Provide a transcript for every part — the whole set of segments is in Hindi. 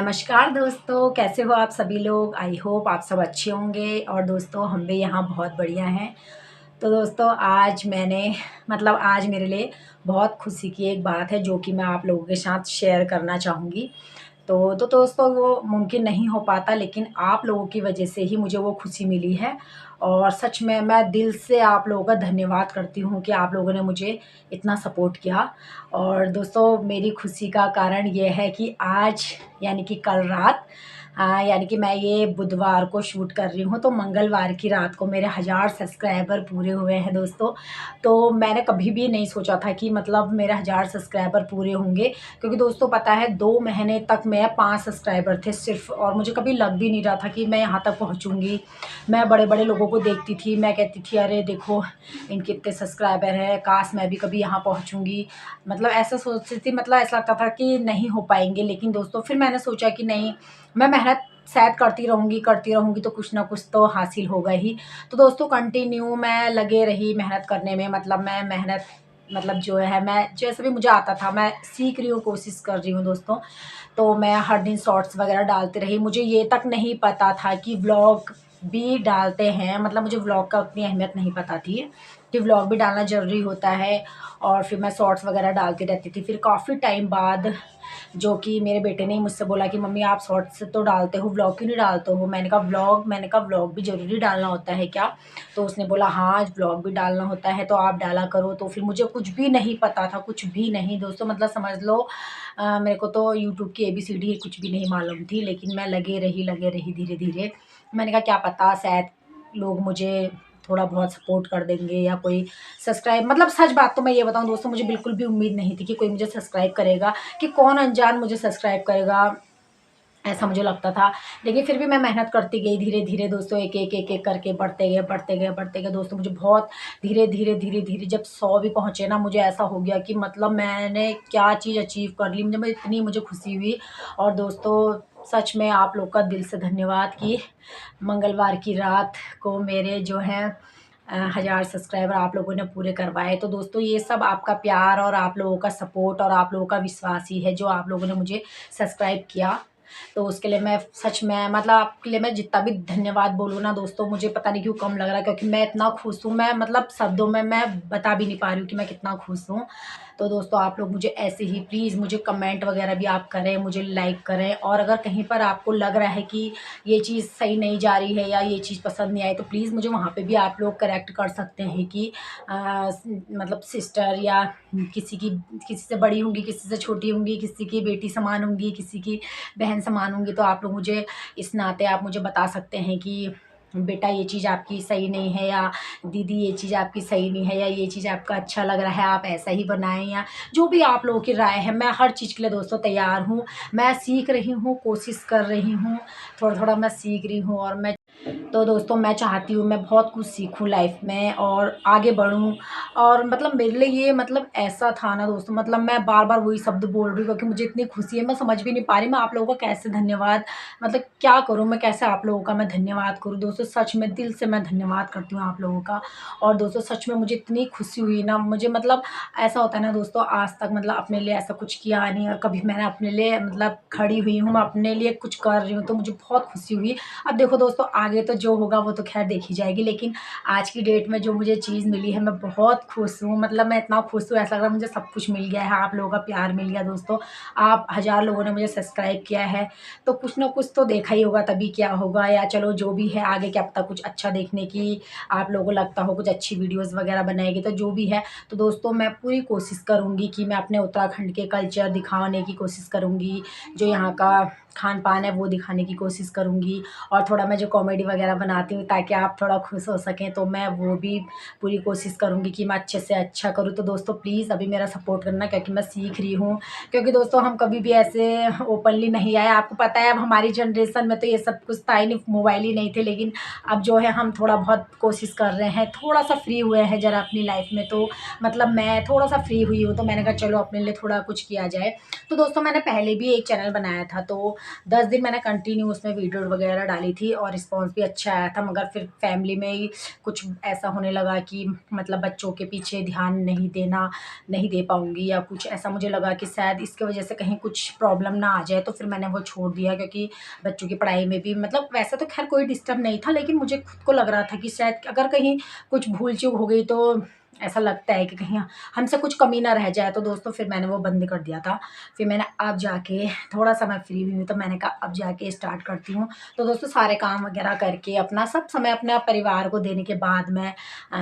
नमस्कार दोस्तों, कैसे हो आप सभी लोग। आई होप आप सब अच्छे होंगे और दोस्तों हम भी यहाँ बहुत बढ़िया हैं। तो दोस्तों आज मेरे लिए बहुत खुशी की एक बात है जो कि मैं आप लोगों के साथ शेयर करना चाहूँगी। तो दोस्तों वो मुमकिन नहीं हो पाता, लेकिन आप लोगों की वजह से ही मुझे वो खुशी मिली है। और सच में मैं दिल से आप लोगों का धन्यवाद करती हूँ कि आप लोगों ने मुझे इतना सपोर्ट किया। और दोस्तों मेरी खुशी का कारण ये है कि आज यानी कि कल रात यानी कि मैं ये बुधवार को शूट कर रही हूँ, तो मंगलवार की रात को मेरे 1000 सब्सक्राइबर पूरे हुए हैं दोस्तों। तो मैंने कभी भी नहीं सोचा था कि मतलब मेरे 1000 सब्सक्राइबर पूरे होंगे, क्योंकि दोस्तों पता है 2 महीने तक मैं 5 सब्सक्राइबर थे सिर्फ़, और मुझे कभी लग भी नहीं रहा था कि मैं यहाँ तक पहुँचूँगी। मैं बड़े-बड़े लोगों को देखती थी, मैं कहती थी अरे देखो इनके इतने सब्सक्राइबर हैं, काश मैं भी कभी यहाँ पहुँचूँगी। मतलब ऐसा सोचती थी, मतलब ऐसा लगता था कि नहीं हो पाएँगे। लेकिन दोस्तों फिर मैंने सोचा कि नहीं, मैं मेहनत शायद करती रहूँगी तो कुछ ना कुछ तो हासिल होगा ही। तो दोस्तों कंटिन्यू मैं लगे रही मेहनत करने में, मतलब मैं मेहनत मतलब जो है मैं जैसे भी मुझे आता था मैं सीख रही हूँ, कोशिश कर रही हूँ दोस्तों। तो मैं हर दिन शॉर्ट्स वगैरह डालती रही। मुझे ये तक नहीं पता था कि व्लॉग भी डालते हैं, मतलब मुझे व्लॉग का उतनी अहमियत नहीं पता थी कि व्लॉग भी डालना ज़रूरी होता है। और फिर मैं शॉर्ट्स वगैरह डालती रहती थी। फिर काफ़ी टाइम बाद जो कि मेरे बेटे ने मुझसे बोला कि मम्मी आप शॉर्ट्स तो डालते हो, व्लॉग क्यों नहीं डालते हो? मैंने कहा व्लॉग भी ज़रूरी डालना होता है क्या? तो उसने बोला हाँ, व्लॉग भी डालना होता है तो आप डाला करो। तो फिर मुझे कुछ भी नहीं पता था, कुछ भी नहीं दोस्तों, मतलब समझ लो मेरे को तो यूट्यूब की एबीसीडी कुछ भी नहीं मालूम थी। लेकिन मैं लगे रही धीरे-धीरे। मैंने कहा क्या पता शायद लोग मुझे थोड़ा बहुत सपोर्ट कर देंगे या कोई सब्सक्राइब, मतलब सच बात तो मैं ये बताऊँ दोस्तों, मुझे बिल्कुल भी उम्मीद नहीं थी कि कोई मुझे सब्सक्राइब करेगा, कि कौन अनजान मुझे सब्सक्राइब करेगा, ऐसा मुझे लगता था। लेकिन फिर भी मैं मेहनत करती गई धीरे-धीरे दोस्तों, एक-एक करके बढ़ते गए दोस्तों। मुझे बहुत धीरे-धीरे जब 100 भी पहुँचे ना, मुझे ऐसा हो गया कि मतलब मैंने क्या चीज़ अचीव कर ली। मुझे इतनी मुझे खुशी हुई। और दोस्तों सच में आप लोग का दिल से धन्यवाद कि मंगलवार की रात को मेरे जो हैं 1000 सब्सक्राइबर आप लोगों ने पूरे करवाए। तो दोस्तों ये सब आपका प्यार और आप लोगों का सपोर्ट और आप लोगों का विश्वास ही है जो आप लोगों ने मुझे सब्सक्राइब किया। तो उसके लिए मैं सच में मतलब आपके लिए मैं जितना भी धन्यवाद बोलूँ ना दोस्तों, मुझे पता नहीं क्यों कम लग रहा है, क्योंकि मैं इतना खुश हूँ, मैं मतलब शब्दों में मैं बता भी नहीं पा रही हूँ कि मैं कितना खुश हूँ। तो दोस्तों आप लोग मुझे ऐसे ही प्लीज़ मुझे कमेंट वगैरह भी आप करें, मुझे लाइक करें। और अगर कहीं पर आपको लग रहा है कि ये चीज़ सही नहीं जा रही है या ये चीज़ पसंद नहीं आई, तो प्लीज़ मुझे वहाँ पे भी आप लोग करेक्ट कर सकते हैं कि मतलब सिस्टर या किसी से बड़ी होंगी, किसी से छोटी होंगी, किसी की बेटी समान होंगी, किसी की बहन समान होंगी। तो आप लोग मुझे इस नाते आप मुझे बता सकते हैं कि बेटा ये चीज़ आपकी सही नहीं है, या दीदी ये चीज़ आपकी सही नहीं है, या ये चीज़ आपका अच्छा लग रहा है आप ऐसा ही बनाएँ, या जो भी आप लोगों की राय है। मैं हर चीज़ के लिए दोस्तों तैयार हूँ। मैं सीख रही हूँ, कोशिश कर रही हूँ, थोड़ा-थोड़ा मैं सीख रही हूँ। और मैं तो दोस्तों मैं चाहती हूँ मैं बहुत कुछ सीखूँ लाइफ में और आगे बढ़ूँ। और मतलब मेरे लिए ये मतलब ऐसा था ना दोस्तों, मतलब मैं बार-बार वही शब्द बोल रही हूँ क्योंकि मुझे इतनी खुशी है, मैं समझ भी नहीं पा रही मैं आप लोगों का कैसे धन्यवाद, मतलब क्या करूँ मैं, कैसे आप लोगों का मैं धन्यवाद करूँ। दोस्तों सच में दिल से मैं धन्यवाद करती हूँ आप लोगों का। और दोस्तों सच में मुझे इतनी खुशी हुई ना, मुझे मतलब ऐसा होता है ना दोस्तों, आज तक मतलब अपने लिए ऐसा कुछ किया नहीं, और कभी मैंने अपने लिए मतलब खड़ी हुई हूँ, मैं अपने लिए कुछ कर रही हूँ, तो मुझे बहुत खुशी हुई। अब देखो दोस्तों आगे तो जो होगा वो तो ख़ैर देखी जाएगी, लेकिन आज की डेट में जो मुझे चीज़ मिली है मैं बहुत खुश हूँ। मतलब मैं इतना खुश हूँ, ऐसा लग रहा है मुझे सब कुछ मिल गया है, आप लोगों का प्यार मिल गया दोस्तों। आप 1000 लोगों ने मुझे सब्सक्राइब किया है, तो कुछ ना कुछ तो देखा ही होगा तभी क्या होगा, या चलो जो भी है आगे क्या पता कुछ अच्छा देखने की आप लोगों को लगता हो, कुछ अच्छी वीडियोज़ वग़ैरह बनाएगी, तो जो भी है। तो दोस्तों मैं पूरी कोशिश करूँगी कि मैं अपने उत्तराखंड के कल्चर दिखाने की कोशिश करूँगी, जो यहाँ का खान-पान है वो दिखाने की कोशिश करूँगी। और थोड़ा मैं जो कॉमेडी वगैरह बनाती हूँ ताकि आप थोड़ा खुश हो सकें, तो मैं वो भी पूरी कोशिश करूँगी कि मैं अच्छे से अच्छा करूँ। तो दोस्तों प्लीज़ अभी मेरा सपोर्ट करना, क्योंकि मैं सीख रही हूँ। क्योंकि दोस्तों हम कभी भी ऐसे ओपनली नहीं आए, आपको पता है अब हमारी जनरेशन में तो ये सब कुछ था ही नहीं, मोबाइल ही नहीं थे। लेकिन अब जो है हम थोड़ा बहुत कोशिश कर रहे हैं, थोड़ा-सा फ्री हुए हैं ज़रा अपनी लाइफ़ में, तो मतलब मैं थोड़ा-सा फ्री हुई हूँ, तो मैंने कहा चलो अपने लिए थोड़ा कुछ किया जाए। तो दोस्तों मैंने पहले भी एक चैनल बनाया था, तो 10 दिन मैंने कंटिन्यू उसमें वीडियो वगैरह डाली थी और रिस्पॉन्स रिस्पॉन्स भी अच्छा आया था, मगर फिर फैमिली में ही कुछ ऐसा होने लगा कि मतलब बच्चों के पीछे ध्यान नहीं दे पाऊँगी, या कुछ ऐसा मुझे लगा कि शायद इसकी वजह से कहीं कुछ प्रॉब्लम ना आ जाए, तो फिर मैंने वो छोड़ दिया। क्योंकि बच्चों की पढ़ाई में भी मतलब वैसे तो ख़ैर कोई डिस्टर्ब नहीं था, लेकिन मुझे खुद को लग रहा था कि शायद अगर कहीं कुछ भूल-चूक हो गई तो ऐसा लगता है कि कहीं हमसे कुछ कमी ना रह जाए। तो दोस्तों फिर मैंने वो बंद कर दिया था। फिर मैंने अब जाके थोड़ा-सा मैं फ्री हुई हूँ, तो मैंने कहा अब जाके स्टार्ट करती हूँ। तो दोस्तों सारे काम वगैरह करके अपना सब समय अपने परिवार को देने के बाद मैं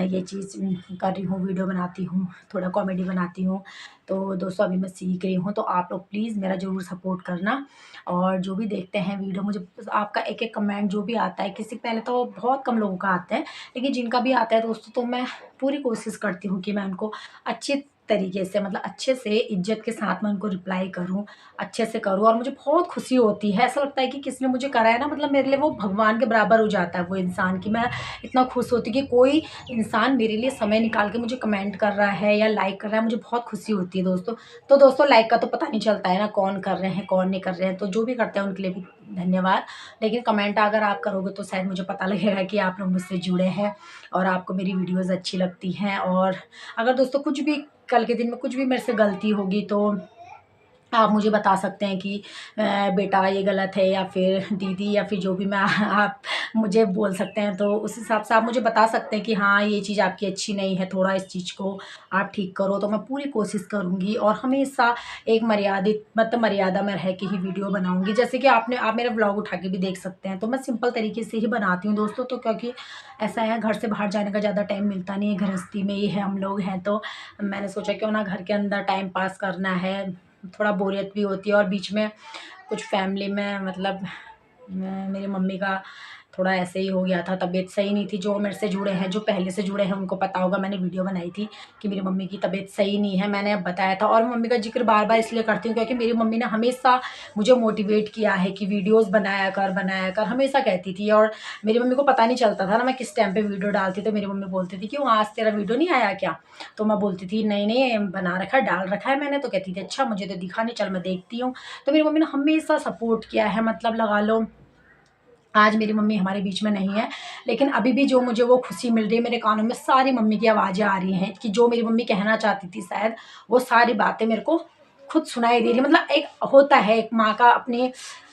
ये चीज़ कर रही हूँ, वीडियो बनाती हूँ, थोड़ा कॉमेडी बनाती हूँ। तो दोस्तों अभी मैं सीख रही हूँ, तो आप लोग प्लीज़ मेरा ज़रूर सपोर्ट करना। और जो भी देखते हैं वीडियो, मुझे आपका एक-एक कमेंट जो भी आता है, किसी पहले तो बहुत कम लोगों का आता है, लेकिन जिनका भी आता है दोस्तों, तो मैं पूरी कोशिश करती हूँ कि मैं उनको अच्छे तरीके से मतलब अच्छे से इज़्ज़त के साथ मैं उनको रिप्लाई करूँ, अच्छे से करूँ, और मुझे बहुत खुशी होती है। ऐसा लगता है कि किसी ने मुझे करा है ना, मतलब मेरे लिए वो भगवान के बराबर हो जाता है वो इंसान, कि मैं इतना खुश होती हूँ कि कोई इंसान मेरे लिए समय निकाल के मुझे कमेंट कर रहा है या लाइक कर रहा है, मुझे बहुत खुशी होती है दोस्तों। तो दोस्तों लाइक का तो पता नहीं चलता है ना, कौन कर रहे हैं, कौन नहीं कर रहे हैं, तो जो भी करते हैं उनके लिए भी धन्यवाद। लेकिन कमेंट अगर आप करोगे तो शायद मुझे पता लगेगा कि आप लोग मुझसे जुड़े हैं और आपको मेरी वीडियोज़ अच्छी लगती हैं। और अगर दोस्तों कुछ भी कल के दिन में कुछ भी मेरे से गलती होगी, तो आप मुझे बता सकते हैं कि बेटा ये गलत है, या फिर दीदी, या फिर जो भी मैं आप मुझे बोल सकते हैं, तो उस हिसाब से आप मुझे बता सकते हैं कि हाँ, ये चीज़ आपकी अच्छी नहीं है, थोड़ा इस चीज़ को आप ठीक करो। तो मैं पूरी कोशिश करूँगी और हमेशा एक मर्यादित मतलब मर्यादा में रह के ही वीडियो बनाऊँगी। जैसे कि आप मेरा व्लॉग उठा के भी देख सकते हैं, तो मैं सिंपल तरीके से ही बनाती हूँ दोस्तों। तो क्योंकि ऐसा है, घर से बाहर जाने का ज़्यादा टाइम मिलता नहीं है, गृहस्थी में ही है हम लोग हैं, तो मैंने सोचा क्यों ना घर के अंदर टाइम पास करना है, थोड़ा बोरियत भी होती है। और बीच में कुछ फैमिली में मतलब मेरी मम्मी का थोड़ा ऐसे ही हो गया था, तबीयत सही नहीं थी। जो मेरे से जुड़े हैं, जो पहले से जुड़े हैं, उनको पता होगा, मैंने वीडियो बनाई थी कि मेरी मम्मी की तबीयत सही नहीं है, मैंने अब बताया था। और मम्मी का ज़िक्र बार-बार इसलिए करती हूँ क्योंकि मेरी मम्मी ने हमेशा मुझे मोटिवेट किया है कि वीडियोज़ बनाया कर, हमेशा कहती थी। और मेरी मम्मी को पता नहीं चलता था ना मैं किस टाइम पे वीडियो डालती, तो मेरी मम्मी बोलती थी, "क्यों आज तेरा वीडियो नहीं आया क्या?" तो मैं बोलती थी, "नहीं, नहीं बना रखा है, डाल रखा है मैंने।" तो कहती थी, "अच्छा मुझे तो दिखा नहीं, चल मैं देखती हूँ।" तो मेरी मम्मी ने हमेशा सपोर्ट किया है, मतलब लगा लो आज मेरी मम्मी हमारे बीच में नहीं है, लेकिन अभी भी जो मुझे वो खुशी मिल रही है, मेरे कानों में सारी मम्मी की आवाज़ें आ रही हैं कि जो मेरी मम्मी कहना चाहती थी शायद, वो सारी बातें मेरे को खुद सुनाई दे रही है। मतलब एक होता है, एक माँ का अपनी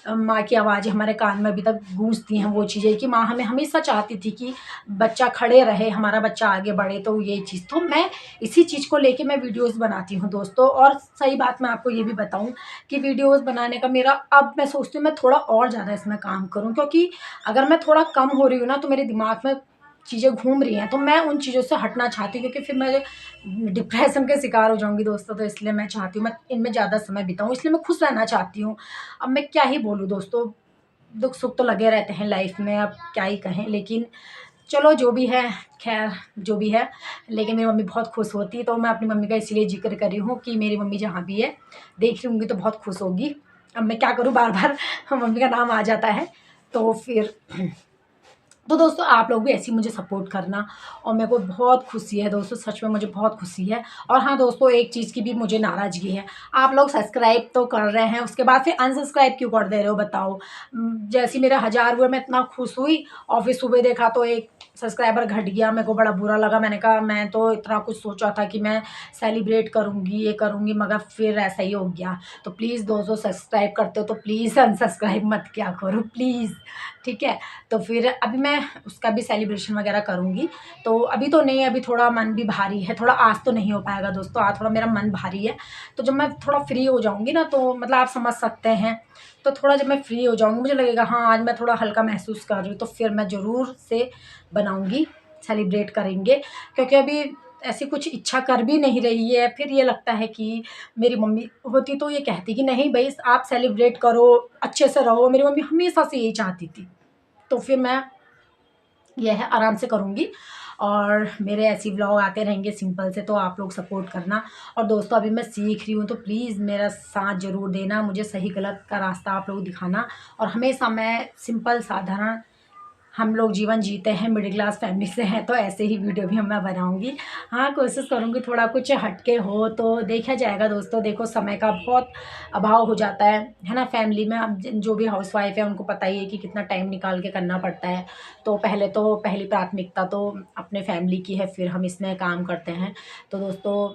माँ की आवाज़ें हमारे कान में अभी तक गूँजती हैं वो चीज़ें, कि माँ हमें हमेशा चाहती थी कि बच्चा खड़े रहे, हमारा बच्चा आगे बढ़े, तो ये चीज़। तो मैं इसी चीज़ को लेके मैं वीडियोज़ बनाती हूँ दोस्तों। और सही बात मैं आपको ये भी बताऊँ कि वीडियोज़ बनाने का मेरा अब मैं सोचती हूँ मैं थोड़ा और ज़्यादा इसमें काम करूँ, क्योंकि अगर मैं थोड़ा कम हो रही हूँ ना, तो मेरे दिमाग में चीज़ें घूम रही हैं, तो मैं उन चीज़ों से हटना चाहती हूँ, क्योंकि फिर मैं डिप्रेशन के शिकार हो जाऊँगी दोस्तों। तो इसलिए मैं चाहती हूँ मैं इनमें ज़्यादा समय बिताऊँ, इसलिए मैं खुश रहना चाहती हूँ। अब मैं क्या ही बोलूँ दोस्तों, दुःख-सुख तो लगे रहते हैं लाइफ़ में, अब क्या ही कहें। लेकिन चलो जो भी है, ख़ैर जो भी है, लेकिन मेरी मम्मी बहुत खुश होती है, तो मैं अपनी मम्मी का इसलिए ज़िक्र कर रही हूँ कि मेरी मम्मी जहाँ भी है, देख रही होंगी तो बहुत खुश होगी। अब मैं क्या करूँ, बार-बार मम्मी का नाम आ जाता है, तो फिर तो दोस्तों आप लोग भी ऐसे ही मुझे सपोर्ट करना, और मेरे को बहुत खुशी है दोस्तों, सच में मुझे बहुत खुशी है। और हाँ दोस्तों, एक चीज़ की भी मुझे नाराज़गी है, आप लोग सब्सक्राइब तो कर रहे हैं, उसके बाद फिर अनसब्सक्राइब क्यों कर दे रहे हो बताओ। जैसे ही मेरे 1000 हुए मैं इतना खुश हुई, और फिर सुबह देखा तो एक सब्सक्राइबर घट गया, मेरे को बड़ा बुरा लगा। मैंने कहा मैं तो इतना कुछ सोचा था कि मैं सेलिब्रेट करूँगी, ये करूँगी, मगर फिर ऐसा ही हो गया। तो प्लीज़ दोस्तों, सब्सक्राइब करते हो तो प्लीज़ अनसब्सक्राइब मत किया करो प्लीज़, ठीक है। तो फिर अभी मैं उसका भी सेलिब्रेशन वगैरह करूँगी। तो अभी तो नहीं, अभी थोड़ा मन भी भारी है, थोड़ा आज तो नहीं हो पाएगा दोस्तों, आज थोड़ा मेरा मन भारी है। तो जब मैं थोड़ा फ्री हो जाऊँगी ना, तो मतलब आप समझ सकते हैं, तो थोड़ा जब मैं फ्री हो जाऊँगी, मुझे लगेगा हाँ, आज मैं थोड़ा हल्का महसूस कर रही हूँ, तो फिर मैं ज़रूर से बनाऊँगी, सेलिब्रेट करेंगे। क्योंकि अभी ऐसी कुछ इच्छा कर भी नहीं रही है, फिर ये लगता है कि मेरी मम्मी होती तो ये कहती कि नहीं भई आप सेलिब्रेट करो, अच्छे से रहो। मेरी मम्मी हमेशा से यही चाहती थी। तो फिर मैं ये है आराम से करूँगी, और मेरे ऐसे व्लॉग आते रहेंगे सिंपल से, तो आप लोग सपोर्ट करना। और दोस्तों अभी मैं सीख रही हूँ, तो प्लीज़ मेरा साथ ज़रूर देना, मुझे सही गलत का रास्ता आप लोग दिखाना। और हमेशा मैं सिंपल साधारण हम लोग जीवन जीते हैं, मिडिल क्लास फैमिली से हैं, तो ऐसे ही वीडियो भी मैं बनाऊंगी। हाँ, कोशिश करूंगी थोड़ा कुछ हटके हो तो देखा जाएगा दोस्तों। देखो समय का बहुत अभाव हो जाता है ना। फैमिली में अब जो भी हाउस वाइफ है उनको पता ही है कि कितना टाइम निकाल के करना पड़ता है। तो पहली प्राथमिकता तो अपने फैमिली की है, फिर हम इसमें काम करते हैं। तो दोस्तों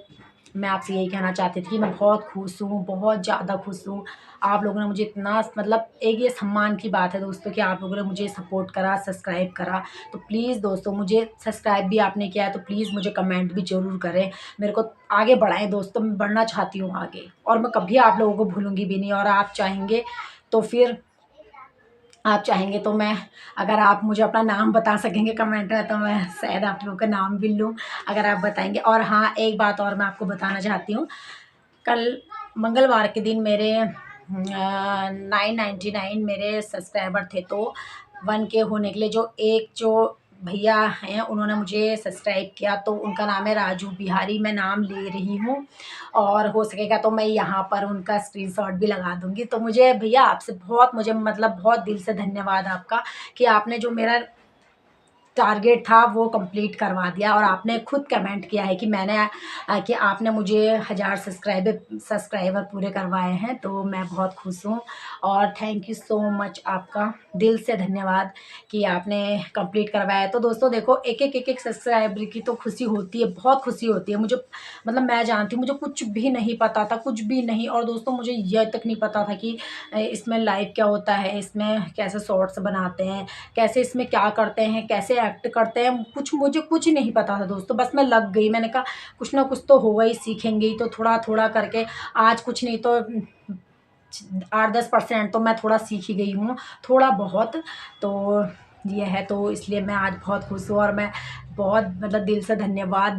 मैं आपसे यही कहना चाहती थी कि मैं बहुत खुश हूँ, बहुत ज़्यादा खुश हूँ। आप लोगों ने मुझे इतना मतलब एक ये सम्मान की बात है दोस्तों कि आप लोगों ने मुझे सपोर्ट करा, सब्सक्राइब करा। तो प्लीज़ दोस्तों, मुझे सब्सक्राइब भी आपने किया है तो प्लीज़ मुझे कमेंट भी ज़रूर करें। मेरे को आगे बढ़ाएँ दोस्तों, मैं बढ़ना चाहती हूँ आगे, और मैं कभी आप लोगों को भूलूँगी भी नहीं। और आप चाहेंगे तो मैं, अगर आप मुझे अपना नाम बता सकेंगे कमेंट में तो मैं शायद आप लोगों का नाम भी लूँ, अगर आप बताएँगे। और हाँ, एक बात और मैं आपको बताना चाहती हूँ। कल मंगलवार के दिन मेरे 999 मेरे सब्सक्राइबर थे। तो 1K होने के लिए जो भैया हैं उन्होंने मुझे सब्सक्राइब किया, तो उनका नाम है राजू बिहारी। मैं नाम ले रही हूँ, और हो सकेगा तो मैं यहाँ पर उनका स्क्रीनशॉट भी लगा दूँगी। तो मुझे भैया आपसे बहुत, मुझे मतलब बहुत दिल से धन्यवाद आपका कि आपने जो मेरा टारगेट था वो कंप्लीट करवा दिया। और आपने खुद कमेंट किया है कि आपने मुझे 1000 सब्सक्राइबर पूरे करवाए हैं। तो मैं बहुत खुश हूँ, और थैंक यू सो मच, आपका दिल से धन्यवाद कि आपने कंप्लीट करवाया। तो दोस्तों देखो, एक सब्सक्राइबर की तो खुशी होती है, बहुत खुशी होती है मुझे। मतलब मैं जानती हूँ, मुझे कुछ भी नहीं पता था, कुछ भी नहीं। और दोस्तों मुझे यह तक नहीं पता था कि इसमें लाइव क्या होता है, इसमें कैसे शॉर्ट्स बनाते हैं, कैसे इसमें क्या करते हैं, कैसे एक्ट करते हैं, मुझे कुछ नहीं पता था दोस्तों। बस मैं लग गई, मैंने कहा कुछ ना कुछ तो होगा ही, सीखेंगे ही। तो थोड़ा थोड़ा करके आज कुछ नहीं तो 8-10% तो मैं थोड़ा सीख ही गई हूँ, थोड़ा बहुत। तो ये है, तो इसलिए मैं आज बहुत खुश हूँ, और मैं बहुत मतलब दिल से धन्यवाद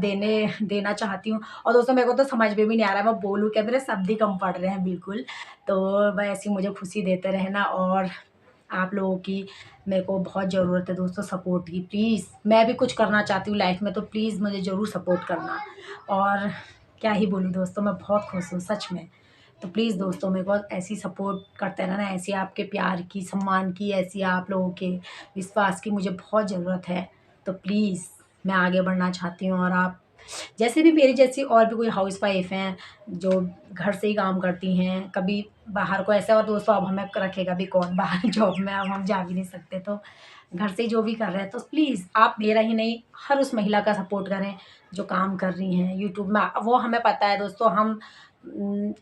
देना चाहती हूँ। और दोस्तों मेरे को तो समझ में भी नहीं आ रहा है मैं बोलूँ क्या, मेरे शब्द ही कम पड़ रहे हैं बिल्कुल। तो मैं ऐसी मुझे खुशी देते रहना, और आप लोगों की मेरे को बहुत ज़रूरत है दोस्तों सपोर्ट की। प्लीज़, मैं भी कुछ करना चाहती हूँ लाइफ में, तो प्लीज़ मुझे ज़रूर सपोर्ट करना। और क्या ही बोलूँ दोस्तों, मैं बहुत खुश हूँ सच में। तो प्लीज़ दोस्तों, मेरे को ऐसी सपोर्ट करते रहना, ऐसी आपके प्यार की, सम्मान की, ऐसी आप लोगों के विश्वास की मुझे बहुत ज़रूरत है। तो प्लीज़, मैं आगे बढ़ना चाहती हूँ, और आप जैसे भी मेरी जैसी और भी कोई हाउसवाइफ हैं जो घर से ही काम करती हैं, कभी बाहर को ऐसे। और दोस्तों अब हमें रखेगा भी कौन बाहर जॉब में, अब हम जा भी नहीं सकते। तो घर से ही जो भी कर रहे हैं, तो प्लीज़ आप मेरा ही नहीं, हर उस महिला का सपोर्ट करें जो काम कर रही हैं यूट्यूब में। वो हमें पता है दोस्तों, हम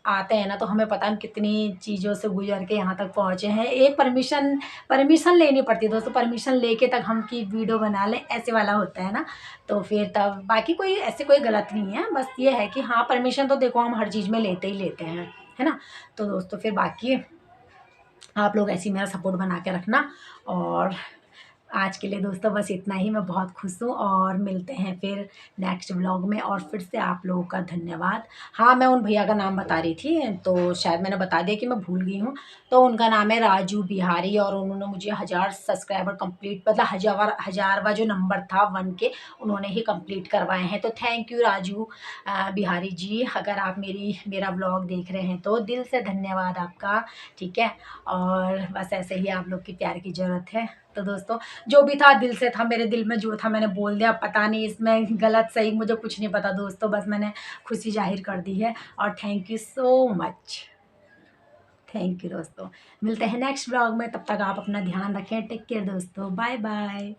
आते हैं ना तो हमें पता है हम कितनी चीज़ों से गुजर के यहाँ तक पहुँचे हैं। एक परमिशन लेनी पड़ती है दोस्तों, परमिशन लेके तक हम की वीडियो बना लें, ऐसे वाला होता है ना। तो फिर तब बाकी कोई ऐसे कोई गलत नहीं है, बस ये है कि हाँ, परमिशन तो देखो हम हर चीज़ में लेते ही लेते हैं, है ना। तो दोस्तों फिर बाकी आप लोग ऐसे ही मेरा सपोर्ट बना के रखना। और आज के लिए दोस्तों बस इतना ही। मैं बहुत खुश हूँ, और मिलते हैं फिर नेक्स्ट व्लॉग में। और फिर से आप लोगों का धन्यवाद। हाँ, मैं उन भैया का नाम बता रही थी, तो शायद मैंने बता दिया कि मैं भूल गई हूँ। तो उनका नाम है राजू बिहारी, और उन्होंने मुझे 1000 सब्सक्राइबर कंप्लीट, मतलब हज़ारवा जो नंबर था 1K, उन्होंने ही कंप्लीट करवाए हैं। तो थैंक यू राजू बिहारी जी, अगर आप मेरा व्लॉग देख रहे हैं तो दिल से धन्यवाद आपका। ठीक है, और बस ऐसे ही आप लोग की प्यार की ज़रूरत है। तो दोस्तों जो भी था दिल से था, मेरे दिल में जो था मैंने बोल दिया। पता नहीं इसमें गलत सही मुझे कुछ नहीं पता दोस्तों, बस मैंने खुशी जाहिर कर दी है। और thank you so much, thank you दोस्तों। मिलते हैं नेक्स्ट ब्लॉग में, तब तक आप अपना ध्यान रखें। टेक केयर दोस्तों, बाय बाय।